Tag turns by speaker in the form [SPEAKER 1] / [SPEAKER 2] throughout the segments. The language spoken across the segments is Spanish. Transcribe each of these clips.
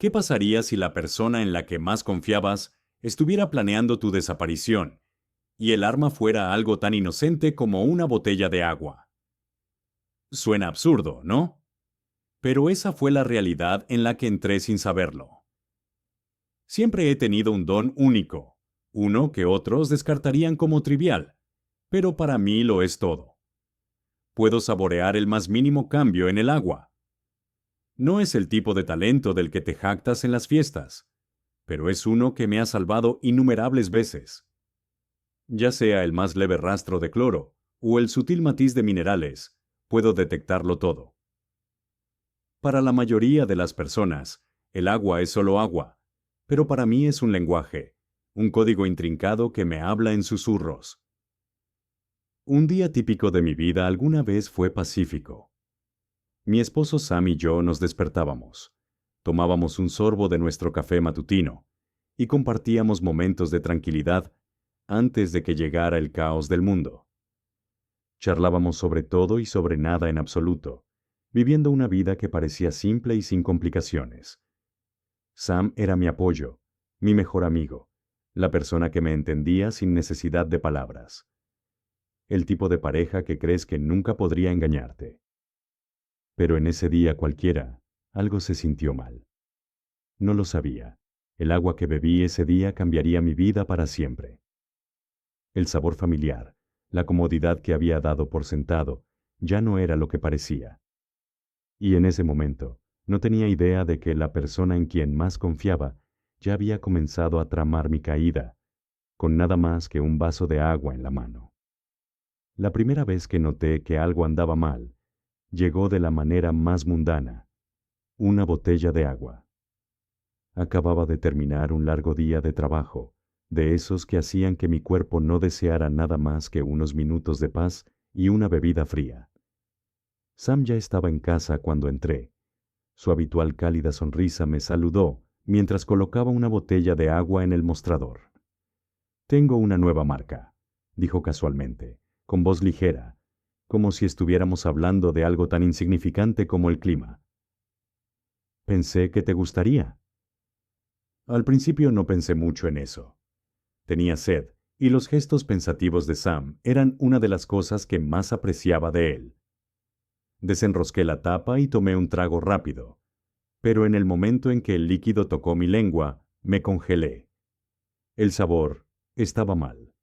[SPEAKER 1] ¿Qué pasaría si la persona en la que más confiabas estuviera planeando tu desaparición y el arma fuera algo tan inocente como una botella de agua? Suena absurdo, ¿no? Pero esa fue la realidad en la que entré sin saberlo. Siempre he tenido un don único, uno que otros descartarían como trivial, pero para mí lo es todo. Puedo saborear el más mínimo cambio en el agua. No es el tipo de talento del que te jactas en las fiestas, pero es uno que me ha salvado innumerables veces. Ya sea el más leve rastro de cloro o el sutil matiz de minerales, puedo detectarlo todo. Para la mayoría de las personas, el agua es solo agua, pero para mí es un lenguaje, un código intrincado que me habla en susurros. Un día típico de mi vida alguna vez fue pacífico. Mi esposo Sam y yo nos despertábamos, tomábamos un sorbo de nuestro café matutino y compartíamos momentos de tranquilidad antes de que llegara el caos del mundo. Charlábamos sobre todo y sobre nada en absoluto, viviendo una vida que parecía simple y sin complicaciones. Sam era mi apoyo, mi mejor amigo, la persona que me entendía sin necesidad de palabras. El tipo de pareja que crees que nunca podría engañarte. Pero en ese día cualquiera, algo se sintió mal. No lo sabía. El agua que bebí ese día cambiaría mi vida para siempre. El sabor familiar, la comodidad que había dado por sentado, ya no era lo que parecía. Y en ese momento, no tenía idea de que la persona en quien más confiaba ya había comenzado a tramar mi caída, con nada más que un vaso de agua en la mano. La primera vez que noté que algo andaba mal, llegó de la manera más mundana, una botella de agua. Acababa de terminar un largo día de trabajo, de esos que hacían que mi cuerpo no deseara nada más que unos minutos de paz y una bebida fría. Sam ya estaba en casa cuando entré. Su habitual cálida sonrisa me saludó mientras colocaba una botella de agua en el mostrador. Tengo una nueva marca, dijo casualmente, con voz ligera, como si estuviéramos hablando de algo tan insignificante como el clima. Pensé que te gustaría. Al principio no pensé mucho en eso. Tenía sed, y los gestos pensativos de Sam eran una de las cosas que más apreciaba de él. Desenrosqué la tapa y tomé un trago rápido, pero en el momento en que el líquido tocó mi lengua, me congelé. El sabor estaba mal.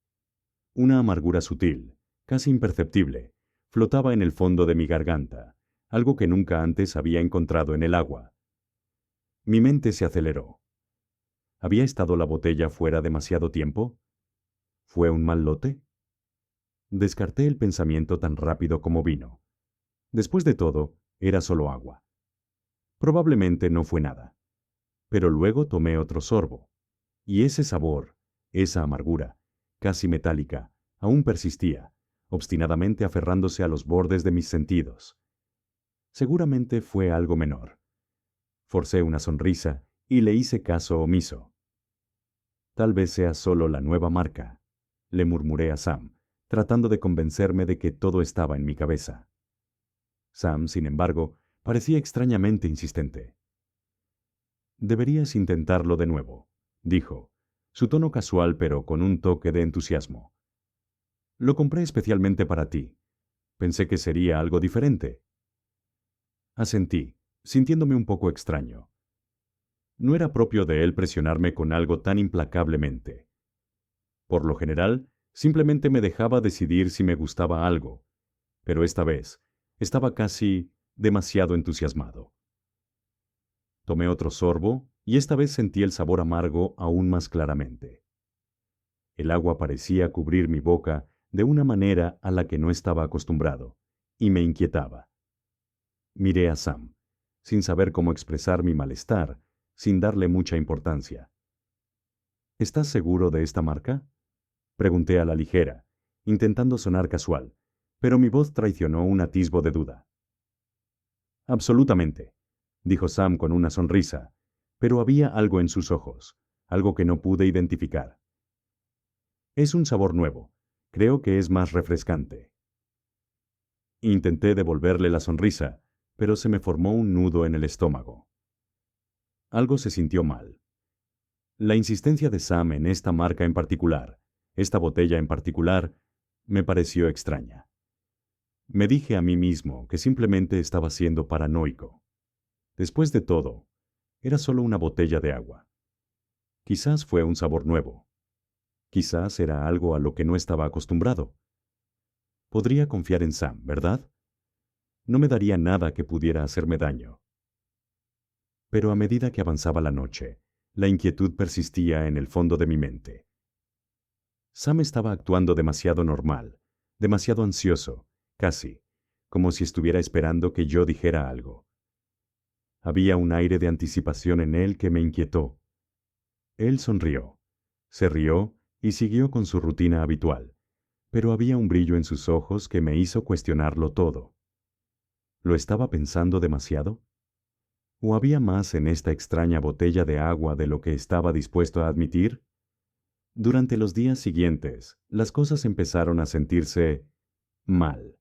[SPEAKER 1] Una amargura sutil, casi imperceptible, flotaba en el fondo de mi garganta, algo que nunca antes había encontrado en el agua. Mi mente se aceleró. ¿Había estado la botella fuera demasiado tiempo? ¿Fue un mal lote? Descarté el pensamiento tan rápido como vino. Después de todo, era solo agua. Probablemente no fue nada. Pero luego tomé otro sorbo, y ese sabor, esa amargura, casi metálica, aún persistía, obstinadamente aferrándose a los bordes de mis sentidos. Seguramente fue algo menor. Forcé una sonrisa y le hice caso omiso. Tal vez sea solo la nueva marca, le murmuré a Sam, tratando de convencerme de que todo estaba en mi cabeza. Sam, sin embargo, parecía extrañamente insistente. Deberías intentarlo de nuevo, dijo, su tono casual pero con un toque de entusiasmo. Lo compré especialmente para ti. Pensé que sería algo diferente. Asentí, sintiéndome un poco extraño. No era propio de él presionarme con algo tan implacablemente. Por lo general, simplemente me dejaba decidir si me gustaba algo, pero esta vez estaba casi demasiado entusiasmado. Tomé otro sorbo y esta vez sentí el sabor amargo aún más claramente. El agua parecía cubrir mi boca de una manera a la que no estaba acostumbrado, y me inquietaba. Miré a Sam, sin saber cómo expresar mi malestar, sin darle mucha importancia. ¿Estás seguro de esta marca? Pregunté a la ligera, intentando sonar casual, pero mi voz traicionó un atisbo de duda. Absolutamente, dijo Sam con una sonrisa, pero había algo en sus ojos, algo que no pude identificar. Es un sabor nuevo. Creo que es más refrescante. Intenté devolverle la sonrisa, pero se me formó un nudo en el estómago. Algo se sintió mal. La insistencia de Sam en esta marca en particular, esta botella en particular, me pareció extraña. Me dije a mí mismo que simplemente estaba siendo paranoico. Después de todo, era solo una botella de agua. Quizás fue un sabor nuevo. Quizás era algo a lo que no estaba acostumbrado. Podría confiar en Sam, ¿verdad? No me daría nada que pudiera hacerme daño. Pero a medida que avanzaba la noche, la inquietud persistía en el fondo de mi mente. Sam estaba actuando demasiado normal, demasiado ansioso, casi, como si estuviera esperando que yo dijera algo. Había un aire de anticipación en él que me inquietó. Él sonrió, se rió y siguió con su rutina habitual, pero había un brillo en sus ojos que me hizo cuestionarlo todo. ¿Lo estaba pensando demasiado? ¿O había más en esta extraña botella de agua de lo que estaba dispuesto a admitir? Durante los días siguientes, las cosas empezaron a sentirse mal.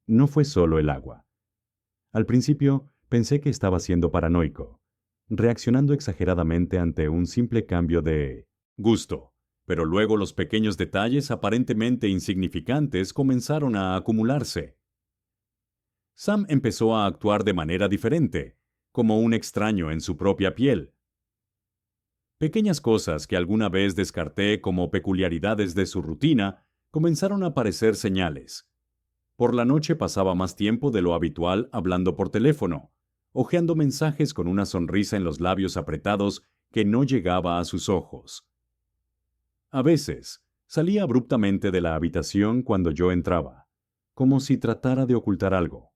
[SPEAKER 1] No fue solo el agua. Al principio, pensé que estaba siendo paranoico, reaccionando exageradamente ante un simple cambio de gusto, pero luego los pequeños detalles aparentemente insignificantes comenzaron a acumularse. Sam empezó a actuar de manera diferente, como un extraño en su propia piel. Pequeñas cosas que alguna vez descarté como peculiaridades de su rutina comenzaron a parecer señales. Por la noche pasaba más tiempo de lo habitual hablando por teléfono, hojeando mensajes con una sonrisa en los labios apretados que no llegaba a sus ojos. A veces, salía abruptamente de la habitación cuando yo entraba, como si tratara de ocultar algo,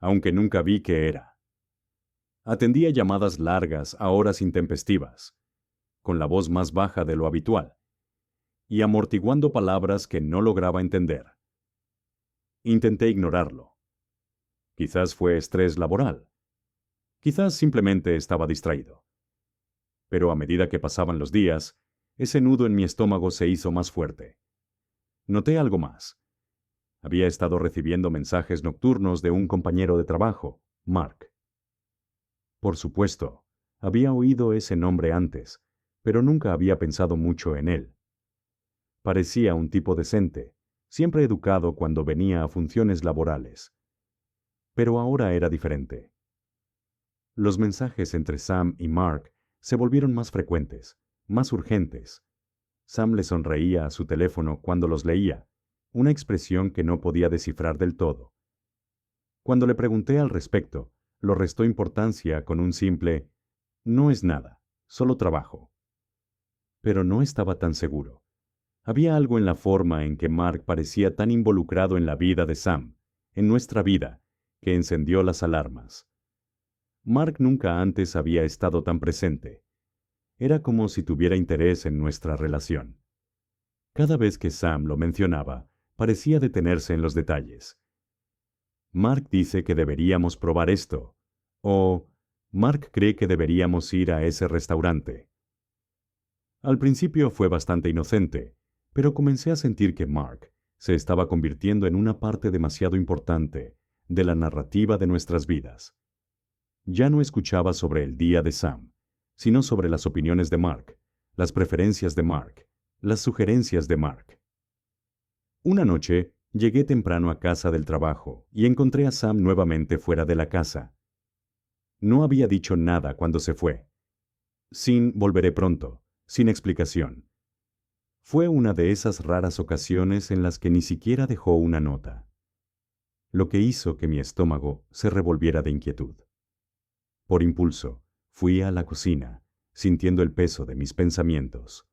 [SPEAKER 1] aunque nunca vi qué era. Atendía llamadas largas a horas intempestivas, con la voz más baja de lo habitual, y amortiguando palabras que no lograba entender. Intenté ignorarlo. Quizás fue estrés laboral. Quizás simplemente estaba distraído. Pero a medida que pasaban los días, ese nudo en mi estómago se hizo más fuerte. Noté algo más. Había estado recibiendo mensajes nocturnos de un compañero de trabajo, Mark. Por supuesto, había oído ese nombre antes, pero nunca había pensado mucho en él. Parecía un tipo decente, siempre educado cuando venía a funciones laborales. Pero ahora era diferente. Los mensajes entre Sam y Mark se volvieron más frecuentes, más urgentes. Sam le sonreía a su teléfono cuando los leía, una expresión que no podía descifrar del todo. Cuando le pregunté al respecto, lo restó importancia con un simple «no es nada, solo trabajo». Pero no estaba tan seguro. Había algo en la forma en que Mark parecía tan involucrado en la vida de Sam, en nuestra vida, que encendió las alarmas. Mark nunca antes había estado tan presente. Era como si tuviera interés en nuestra relación. Cada vez que Sam lo mencionaba, parecía detenerse en los detalles. Mark dice que deberíamos probar esto, o Mark cree que deberíamos ir a ese restaurante. Al principio fue bastante inocente, pero comencé a sentir que Mark se estaba convirtiendo en una parte demasiado importante de la narrativa de nuestras vidas. Ya no escuchaba sobre el día de Sam, sino sobre las opiniones de Mark, las preferencias de Mark, las sugerencias de Mark. Una noche, llegué temprano a casa del trabajo y encontré a Sam nuevamente fuera de la casa. No había dicho nada cuando se fue. Sin volveré pronto, sin explicación. Fue una de esas raras ocasiones en las que ni siquiera dejó una nota, lo que hizo que mi estómago se revolviera de inquietud. Por impulso, fui a la cocina, sintiendo el peso de mis pensamientos.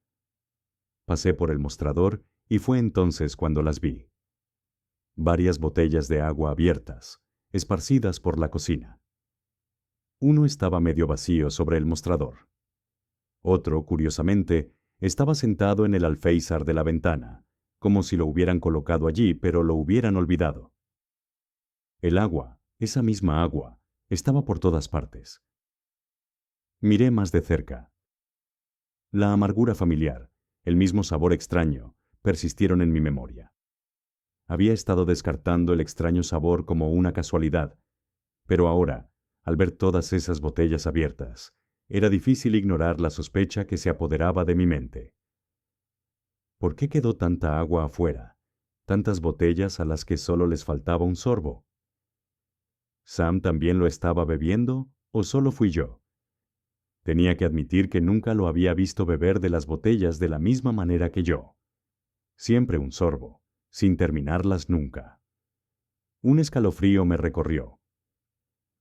[SPEAKER 1] Pasé por el mostrador y fue entonces cuando las vi. Varias botellas de agua abiertas, esparcidas por la cocina. Uno estaba medio vacío sobre el mostrador. Otro, curiosamente, estaba sentado en el alféizar de la ventana, como si lo hubieran colocado allí, pero lo hubieran olvidado. El agua, esa misma agua, estaba por todas partes. Miré más de cerca. La amargura familiar, el mismo sabor extraño, persistieron en mi memoria. Había estado descartando el extraño sabor como una casualidad, pero ahora, Al ver todas esas botellas abiertas, era difícil ignorar la sospecha que se apoderaba de mi mente. ¿Por qué quedó tanta agua afuera? Tantas botellas a las que solo les faltaba un sorbo. ¿Sam también lo estaba bebiendo o solo fui yo? Tenía que admitir que nunca lo había visto beber de las botellas de la misma manera que yo. Siempre un sorbo, sin terminarlas nunca. Un escalofrío me recorrió.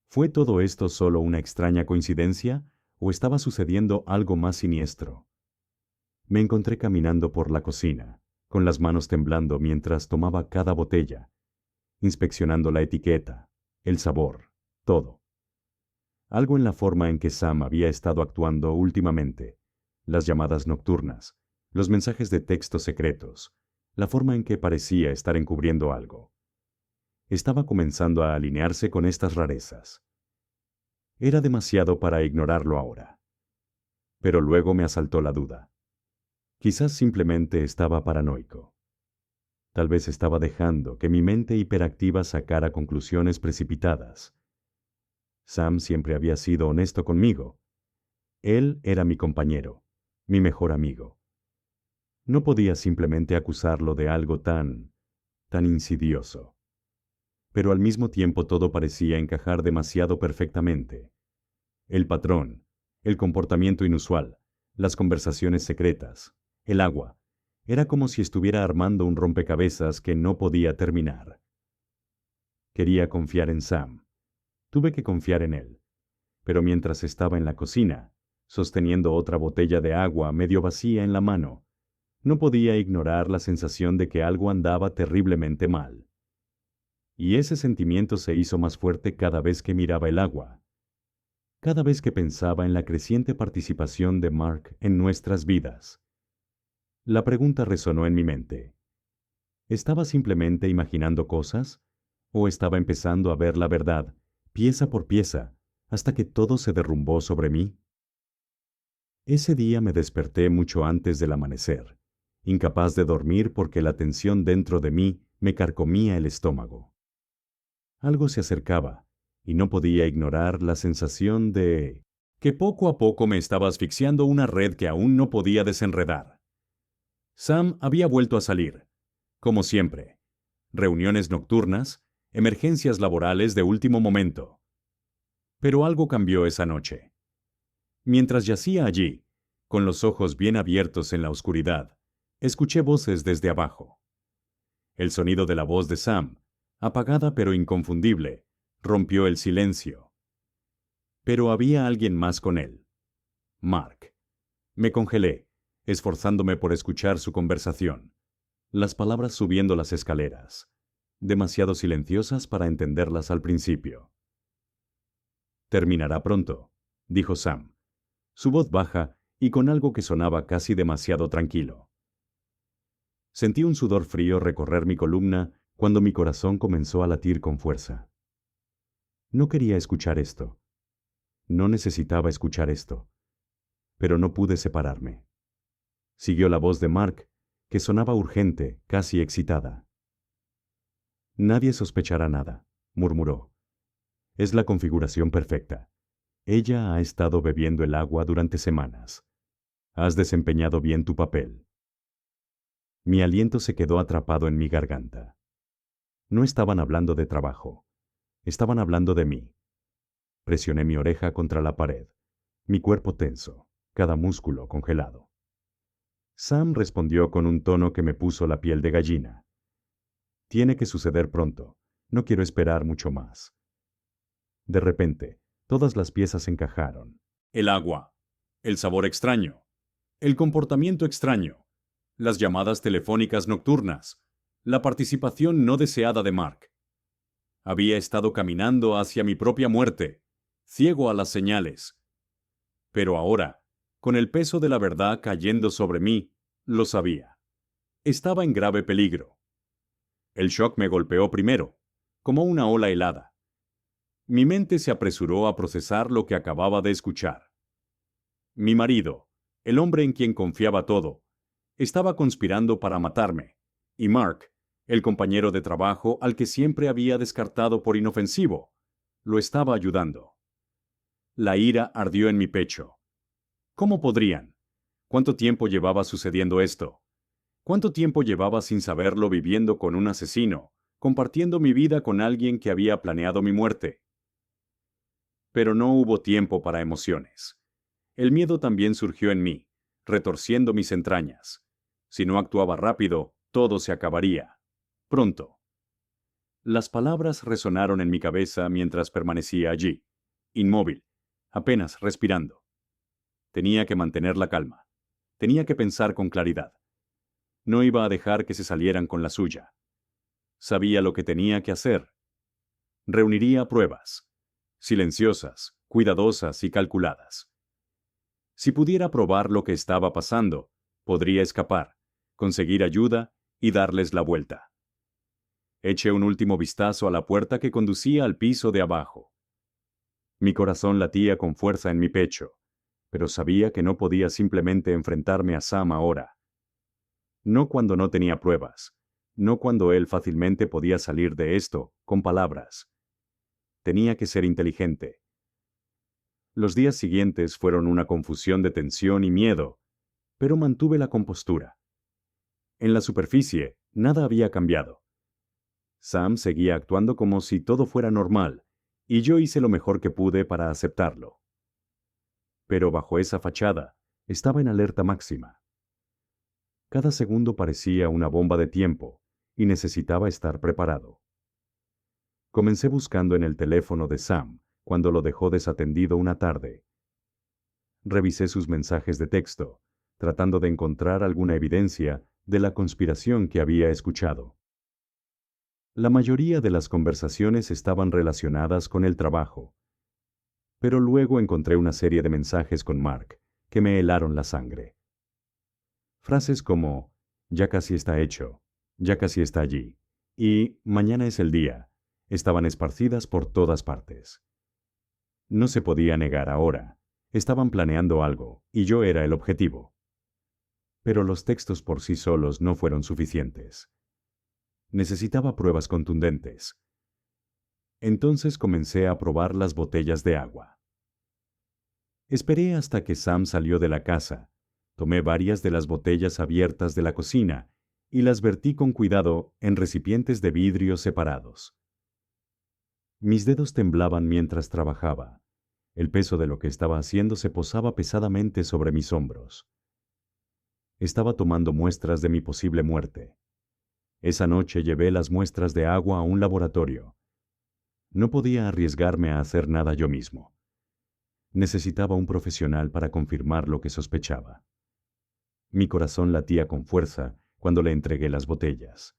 [SPEAKER 1] ¿Fue todo esto solo una extraña coincidencia o estaba sucediendo algo más siniestro? Me encontré caminando por la cocina, con las manos temblando mientras tomaba cada botella, inspeccionando la etiqueta, el sabor, todo. Algo en la forma en que Sam había estado actuando últimamente, las llamadas nocturnas, los mensajes de texto secretos, la forma en que parecía estar encubriendo algo. Estaba comenzando a alinearse con estas rarezas. Era demasiado para ignorarlo ahora. Pero luego me asaltó la duda. Quizás simplemente estaba paranoico. Tal vez estaba dejando que mi mente hiperactiva sacara conclusiones precipitadas. Sam siempre había sido honesto conmigo. Él era mi compañero, mi mejor amigo. No podía simplemente acusarlo de algo tan insidioso. Pero al mismo tiempo todo parecía encajar demasiado perfectamente. El patrón, el comportamiento inusual, las conversaciones secretas, el agua. Era como si estuviera armando un rompecabezas que no podía terminar. Quería confiar en Sam. Tuve que confiar en él. Pero mientras estaba en la cocina, sosteniendo otra botella de agua medio vacía en la mano, no podía ignorar la sensación de que algo andaba terriblemente mal. Y ese sentimiento se hizo más fuerte cada vez que miraba el agua, cada vez que pensaba en la creciente participación de Mark en nuestras vidas. La pregunta resonó en mi mente. ¿Estaba simplemente imaginando cosas? ¿O estaba empezando a ver la verdad, pieza por pieza, hasta que todo se derrumbó sobre mí? Ese día me desperté mucho antes del amanecer, incapaz de dormir porque la tensión dentro de mí me carcomía el estómago. Algo se acercaba, y no podía ignorar la sensación de que poco a poco me estaba asfixiando una red que aún no podía desenredar. Sam había vuelto a salir, como siempre. Reuniones nocturnas, emergencias laborales de último momento. Pero algo cambió esa noche. Mientras yacía allí, con los ojos bien abiertos en la oscuridad, escuché voces desde abajo. El sonido de la voz de Sam, apagada pero inconfundible, rompió el silencio. Pero había alguien más con él. Mark. Me congelé, esforzándome por escuchar su conversación. Las palabras subiendo las escaleras, demasiado silenciosas para entenderlas al principio. Terminará pronto, dijo Sam, su voz baja y con algo que sonaba casi demasiado tranquilo. Sentí un sudor frío recorrer mi columna cuando mi corazón comenzó a latir con fuerza. No quería escuchar esto. No necesitaba escuchar esto. Pero no pude separarme. Siguió la voz de Mark, que sonaba urgente, casi excitada. Nadie sospechará nada, murmuró. Es la configuración perfecta. Ella ha estado bebiendo el agua durante semanas. Has desempeñado bien tu papel. Mi aliento se quedó atrapado en mi garganta. No estaban hablando de trabajo. Estaban hablando de mí. Presioné mi oreja contra la pared, mi cuerpo tenso, cada músculo congelado. Sam respondió con un tono que me puso la piel de gallina. Tiene que suceder pronto. No quiero esperar mucho más. De repente, todas las piezas encajaron. El agua, el sabor extraño, el comportamiento extraño, las llamadas telefónicas nocturnas, la participación no deseada de Mark. Había estado caminando hacia mi propia muerte, ciego a las señales. Pero ahora, con el peso de la verdad cayendo sobre mí, lo sabía. Estaba en grave peligro. El shock me golpeó primero, como una ola helada. Mi mente se apresuró a procesar lo que acababa de escuchar. Mi marido, el hombre en quien confiaba todo, estaba conspirando para matarme, y Mark, el compañero de trabajo al que siempre había descartado por inofensivo, lo estaba ayudando. La ira ardió en mi pecho. ¿Cómo podrían? ¿Cuánto tiempo llevaba sucediendo esto? ¿Cuánto tiempo llevaba sin saberlo viviendo con un asesino, compartiendo mi vida con alguien que había planeado mi muerte? Pero no hubo tiempo para emociones. El miedo también surgió en mí, retorciendo mis entrañas. Si no actuaba rápido, todo se acabaría. Pronto. Las palabras resonaron en mi cabeza mientras permanecía allí, inmóvil, apenas respirando. Tenía que mantener la calma. Tenía que pensar con claridad. No iba a dejar que se salieran con la suya. Sabía lo que tenía que hacer. Reuniría pruebas, silenciosas, cuidadosas y calculadas. Si pudiera probar lo que estaba pasando, podría escapar, conseguir ayuda y darles la vuelta. Eché un último vistazo a la puerta que conducía al piso de abajo. Mi corazón latía con fuerza en mi pecho, pero sabía que no podía simplemente enfrentarme a Sam ahora. No cuando no tenía pruebas, no cuando él fácilmente podía salir de esto, con palabras. Tenía que ser inteligente. Los días siguientes fueron una confusión de tensión y miedo, pero mantuve la compostura. En la superficie, nada había cambiado. Sam seguía actuando como si todo fuera normal, y yo hice lo mejor que pude para aceptarlo. Pero bajo esa fachada, estaba en alerta máxima. Cada segundo parecía una bomba de tiempo, y necesitaba estar preparado. Comencé buscando en el teléfono de Sam, cuando lo dejó desatendido una tarde. Revisé sus mensajes de texto, tratando de encontrar alguna evidencia de la conspiración que había escuchado. La mayoría de las conversaciones estaban relacionadas con el trabajo, pero luego encontré una serie de mensajes con Mark que me helaron la sangre. Frases como, ya casi está hecho, ya casi está allí, y mañana es el día, estaban esparcidas por todas partes. No se podía negar ahora, estaban planeando algo, y yo era el objetivo. Pero los textos por sí solos no fueron suficientes. Necesitaba pruebas contundentes. Entonces comencé a probar las botellas de agua. Esperé hasta que Sam salió de la casa, tomé varias de las botellas abiertas de la cocina y las vertí con cuidado en recipientes de vidrio separados. Mis dedos temblaban mientras trabajaba. El peso de lo que estaba haciendo se posaba pesadamente sobre mis hombros. Estaba tomando muestras de mi posible muerte. Esa noche llevé las muestras de agua a un laboratorio. No podía arriesgarme a hacer nada yo mismo. Necesitaba un profesional para confirmar lo que sospechaba. Mi corazón latía con fuerza cuando le entregué las botellas.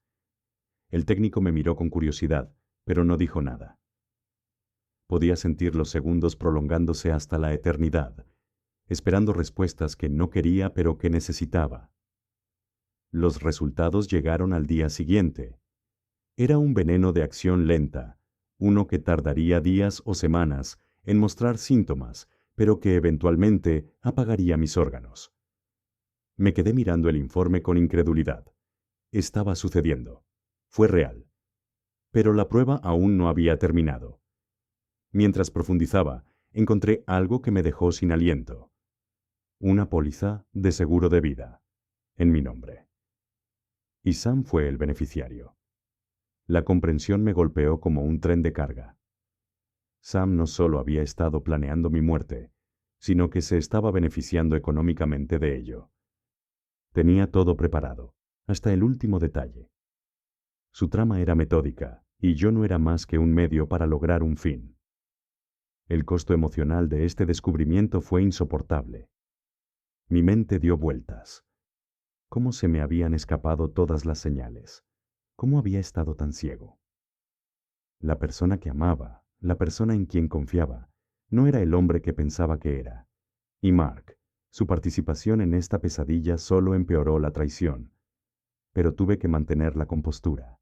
[SPEAKER 1] El técnico me miró con curiosidad, pero no dijo nada. Podía sentir los segundos prolongándose hasta la eternidad, esperando respuestas que no quería pero que necesitaba. Los resultados llegaron al día siguiente. Era un veneno de acción lenta, uno que tardaría días o semanas en mostrar síntomas, pero que eventualmente apagaría mis órganos. Me quedé mirando el informe con incredulidad. Estaba sucediendo. Fue real. Pero la prueba aún no había terminado. Mientras profundizaba, encontré algo que me dejó sin aliento. Una póliza de seguro de vida, en mi nombre. Y Sam fue el beneficiario. La comprensión me golpeó como un tren de carga. Sam no solo había estado planeando mi muerte, sino que se estaba beneficiando económicamente de ello. Tenía todo preparado, hasta el último detalle. Su trama era metódica, y yo no era más que un medio para lograr un fin. El costo emocional de este descubrimiento fue insoportable. Mi mente dio vueltas. ¿Cómo se me habían escapado todas las señales? ¿Cómo había estado tan ciego? La persona que amaba, la persona en quien confiaba, no era el hombre que pensaba que era. Y Mark, su participación en esta pesadilla solo empeoró la traición. Pero tuve que mantener la compostura.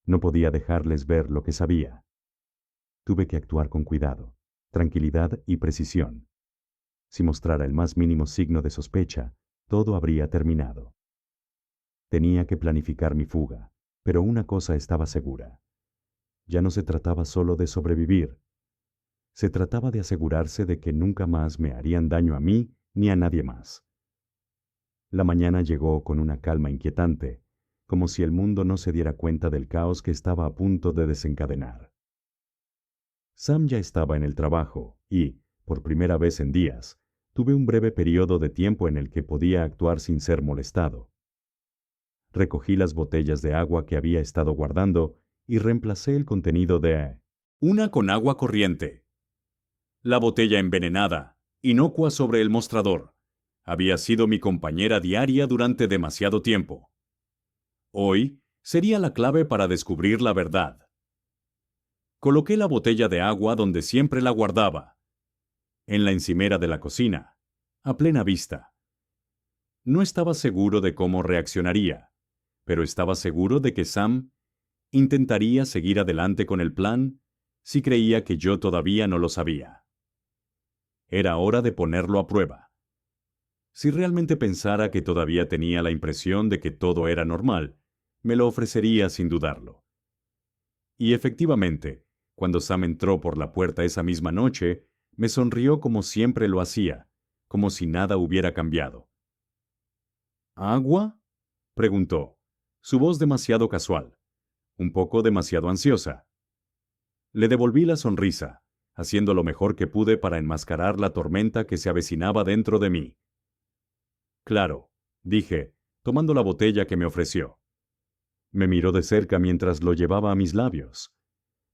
[SPEAKER 1] No podía dejarles ver lo que sabía. Tuve que actuar con cuidado, tranquilidad y precisión. Si mostrara el más mínimo signo de sospecha, todo habría terminado. Tenía que planificar mi fuga, pero una cosa estaba segura. Ya no se trataba solo de sobrevivir. Se trataba de asegurarse de que nunca más me harían daño a mí ni a nadie más. La mañana llegó con una calma inquietante, como si el mundo no se diera cuenta del caos que estaba a punto de desencadenar. Sam ya estaba en el trabajo y, por primera vez en días, tuve un breve periodo de tiempo en el que podía actuar sin ser molestado. Recogí las botellas de agua que había estado guardando y reemplacé el contenido de una con agua corriente. La botella envenenada, inocua sobre el mostrador, había sido mi compañera diaria durante demasiado tiempo. Hoy sería la clave para descubrir la verdad. Coloqué la botella de agua donde siempre la guardaba, en la encimera de la cocina, a plena vista. No estaba seguro de cómo reaccionaría, pero estaba seguro de que Sam intentaría seguir adelante con el plan si creía que yo todavía no lo sabía. Era hora de ponerlo a prueba. Si realmente pensara que todavía tenía la impresión de que todo era normal, me lo ofrecería sin dudarlo. Y efectivamente, cuando Sam entró por la puerta esa misma noche, me sonrió como siempre lo hacía, como si nada hubiera cambiado. ¿Agua?, preguntó, su voz demasiado casual, un poco demasiado ansiosa. Le devolví la sonrisa, haciendo lo mejor que pude para enmascarar la tormenta que se avecinaba dentro de mí. Claro, dije, tomando la botella que me ofreció. Me miró de cerca mientras lo llevaba a mis labios,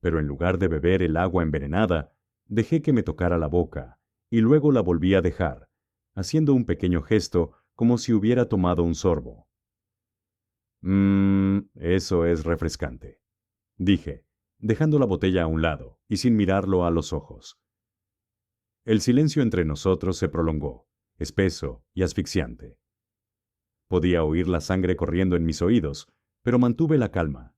[SPEAKER 1] pero en lugar de beber el agua envenenada, dejé que me tocara la boca, y luego la volví a dejar, haciendo un pequeño gesto como si hubiera tomado un sorbo. Eso es refrescante, dije, dejando la botella a un lado y sin mirarlo a los ojos. El silencio entre nosotros se prolongó, espeso y asfixiante. Podía oír la sangre corriendo en mis oídos, pero mantuve la calma.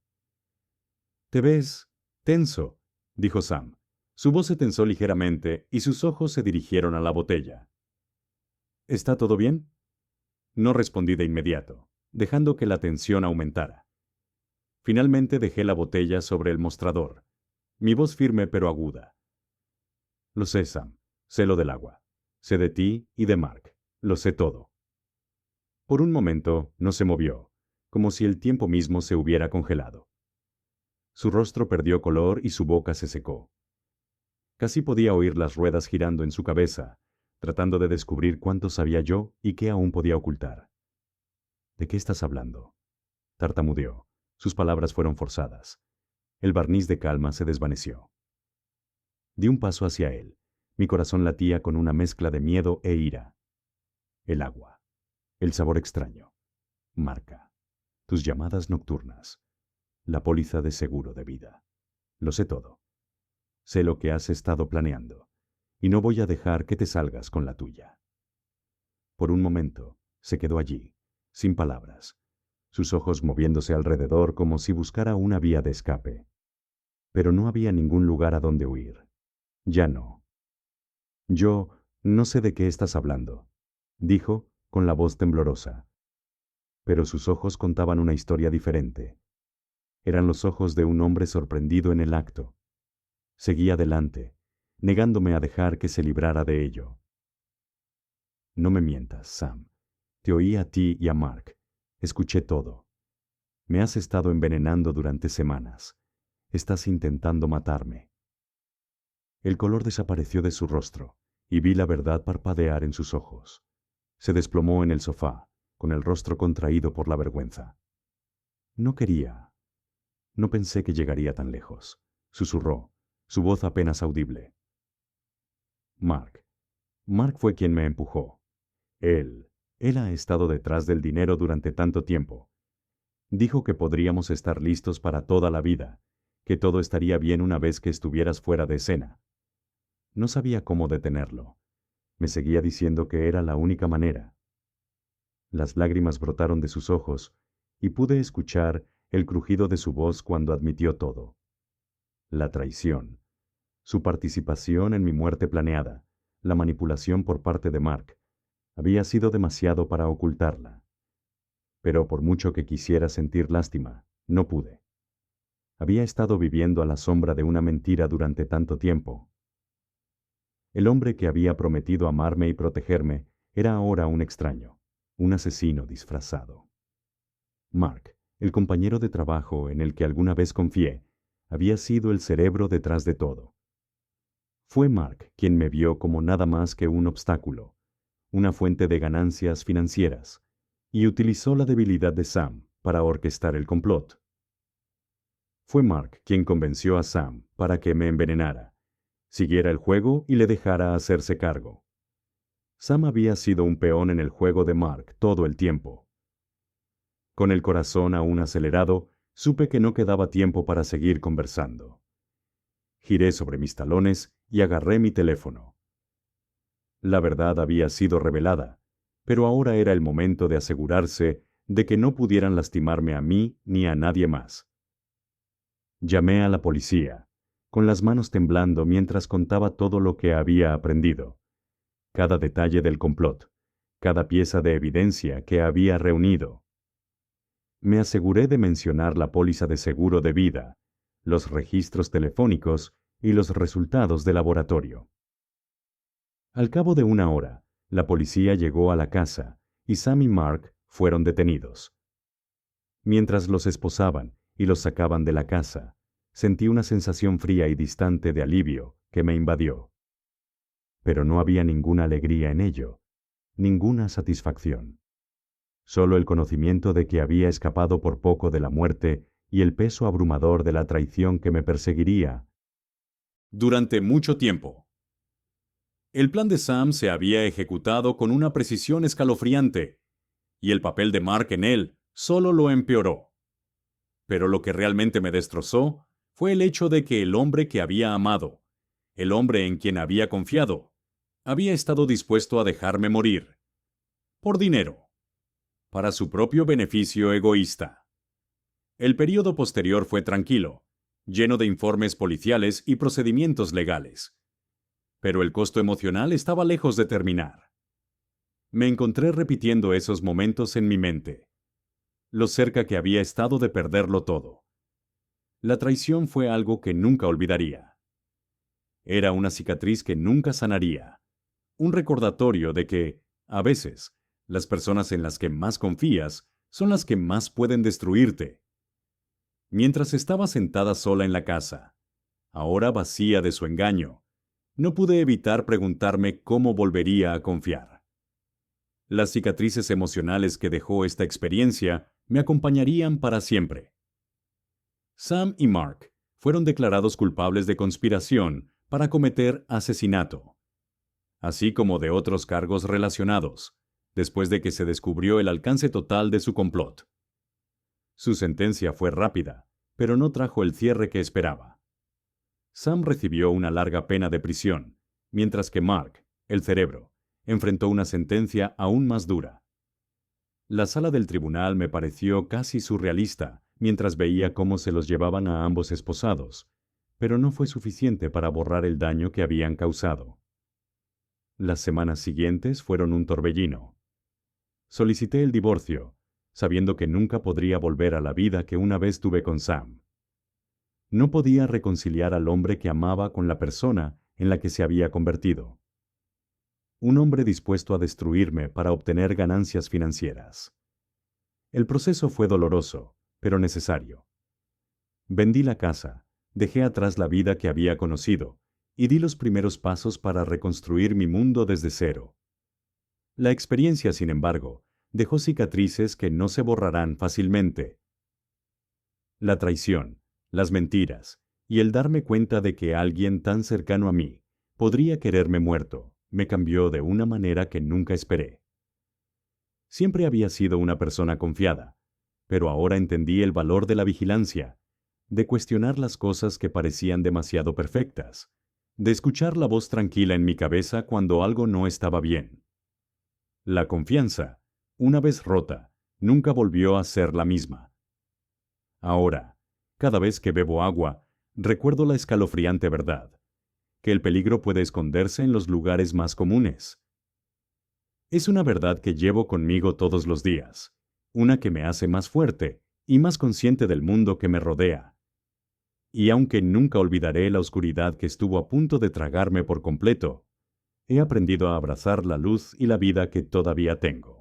[SPEAKER 1] «Te ves tenso», dijo Sam. Su voz se tensó ligeramente y sus ojos se dirigieron a la botella. «¿Está todo bien?». No respondí de inmediato, dejando que la tensión aumentara. Finalmente dejé la botella sobre el mostrador, mi voz firme pero aguda. «Lo sé, Sam. Sé lo del agua. Sé de ti y de Mark. Lo sé todo». Por un momento no se movió, como si el tiempo mismo se hubiera congelado. Su rostro perdió color y su boca se secó. Casi podía oír las ruedas girando en su cabeza, tratando de descubrir cuánto sabía yo y qué aún podía ocultar. «¿De qué estás hablando?», tartamudeó. Sus palabras fueron forzadas. El barniz de calma se desvaneció. Di un paso hacia él. Mi corazón latía con una mezcla de miedo e ira. El agua. El sabor extraño. Marca. Tus llamadas nocturnas. La póliza de seguro de vida. Lo sé todo. Sé lo que has estado planeando, y no voy a dejar que te salgas con la tuya. Por un momento, se quedó allí, sin palabras, sus ojos moviéndose alrededor como si buscara una vía de escape. Pero no había ningún lugar a donde huir. Ya no. «Yo no sé de qué estás hablando», dijo, con la voz temblorosa. Pero sus ojos contaban una historia diferente. Eran los ojos de un hombre sorprendido en el acto. Seguí adelante, negándome a dejar que se librara de ello. «No me mientas, Sam. Te oí a ti y a Mark. Escuché todo. Me has estado envenenando durante semanas. Estás intentando matarme». El color desapareció de su rostro, y vi la verdad parpadear en sus ojos. Se desplomó en el sofá, con el rostro contraído por la vergüenza. «No quería. No pensé que llegaría tan lejos», susurró, su voz apenas audible. «Mark. Mark fue quien me empujó. Él ha estado detrás del dinero durante tanto tiempo. Dijo que podríamos estar listos para toda la vida, que todo estaría bien una vez que estuvieras fuera de escena. No sabía cómo detenerlo. Me seguía diciendo que era la única manera». Las lágrimas brotaron de sus ojos y pude escuchar el crujido de su voz cuando admitió todo. La traición, su participación en mi muerte planeada, la manipulación por parte de Mark, había sido demasiado para ocultarla. Pero por mucho que quisiera sentir lástima, no pude. Había estado viviendo a la sombra de una mentira durante tanto tiempo. El hombre que había prometido amarme y protegerme era ahora un extraño, un asesino disfrazado. Mark, el compañero de trabajo en el que alguna vez confié, había sido el cerebro detrás de todo. Fue Mark quien me vio como nada más que un obstáculo, una fuente de ganancias financieras, y utilizó la debilidad de Sam para orquestar el complot. Fue Mark quien convenció a Sam para que me envenenara, siguiera el juego y le dejara hacerse cargo. Sam había sido un peón en el juego de Mark todo el tiempo. Con el corazón aún acelerado, supe que no quedaba tiempo para seguir conversando. Giré sobre mis talones y agarré mi teléfono. La verdad había sido revelada, pero ahora era el momento de asegurarse de que no pudieran lastimarme a mí ni a nadie más. Llamé a la policía, con las manos temblando mientras contaba todo lo que había aprendido, cada detalle del complot, cada pieza de evidencia que había reunido. Me aseguré de mencionar la póliza de seguro de vida, los registros telefónicos y los resultados de laboratorio. Al cabo de una hora, la policía llegó a la casa y Sam y Mark fueron detenidos. Mientras los esposaban y los sacaban de la casa, sentí una sensación fría y distante de alivio que me invadió. Pero no había ninguna alegría en ello, ninguna satisfacción. Solo el conocimiento de que había escapado por poco de la muerte y el peso abrumador de la traición que me perseguiría durante mucho tiempo. El plan de Sam se había ejecutado con una precisión escalofriante, y el papel de Mark en él solo lo empeoró. Pero lo que realmente me destrozó fue el hecho de que el hombre que había amado, el hombre en quien había confiado, había estado dispuesto a dejarme morir. Por dinero. Para su propio beneficio egoísta. El período posterior fue tranquilo, lleno de informes policiales y procedimientos legales. Pero el costo emocional estaba lejos de terminar. Me encontré repitiendo esos momentos en mi mente. Lo cerca que había estado de perderlo todo. La traición fue algo que nunca olvidaría. Era una cicatriz que nunca sanaría. Un recordatorio de que, a veces, las personas en las que más confías son las que más pueden destruirte. Mientras estaba sentada sola en la casa, ahora vacía de su engaño, no pude evitar preguntarme cómo volvería a confiar. Las cicatrices emocionales que dejó esta experiencia me acompañarían para siempre. Sam y Mark fueron declarados culpables de conspiración para cometer asesinato, así como de otros cargos relacionados, después de que se descubrió el alcance total de su complot. Su sentencia fue rápida, pero no trajo el cierre que esperaba. Sam recibió una larga pena de prisión, mientras que Mark, el cerebro, enfrentó una sentencia aún más dura. La sala del tribunal me pareció casi surrealista mientras veía cómo se los llevaban a ambos esposados, pero no fue suficiente para borrar el daño que habían causado. Las semanas siguientes fueron un torbellino. Solicité el divorcio, sabiendo que nunca podría volver a la vida que una vez tuve con Sam. No podía reconciliar al hombre que amaba con la persona en la que se había convertido. Un hombre dispuesto a destruirme para obtener ganancias financieras. El proceso fue doloroso, pero necesario. Vendí la casa, dejé atrás la vida que había conocido, y di los primeros pasos para reconstruir mi mundo desde cero. La experiencia, sin embargo, dejó cicatrices que no se borrarán fácilmente. La traición, las mentiras, y el darme cuenta de que alguien tan cercano a mí podría quererme muerto, me cambió de una manera que nunca esperé. Siempre había sido una persona confiada, pero ahora entendí el valor de la vigilancia, de cuestionar las cosas que parecían demasiado perfectas, de escuchar la voz tranquila en mi cabeza cuando algo no estaba bien. La confianza, una vez rota, nunca volvió a ser la misma. Ahora, cada vez que bebo agua, recuerdo la escalofriante verdad, que el peligro puede esconderse en los lugares más comunes. Es una verdad que llevo conmigo todos los días, una que me hace más fuerte y más consciente del mundo que me rodea. Y aunque nunca olvidaré la oscuridad que estuvo a punto de tragarme por completo, he aprendido a abrazar la luz y la vida que todavía tengo.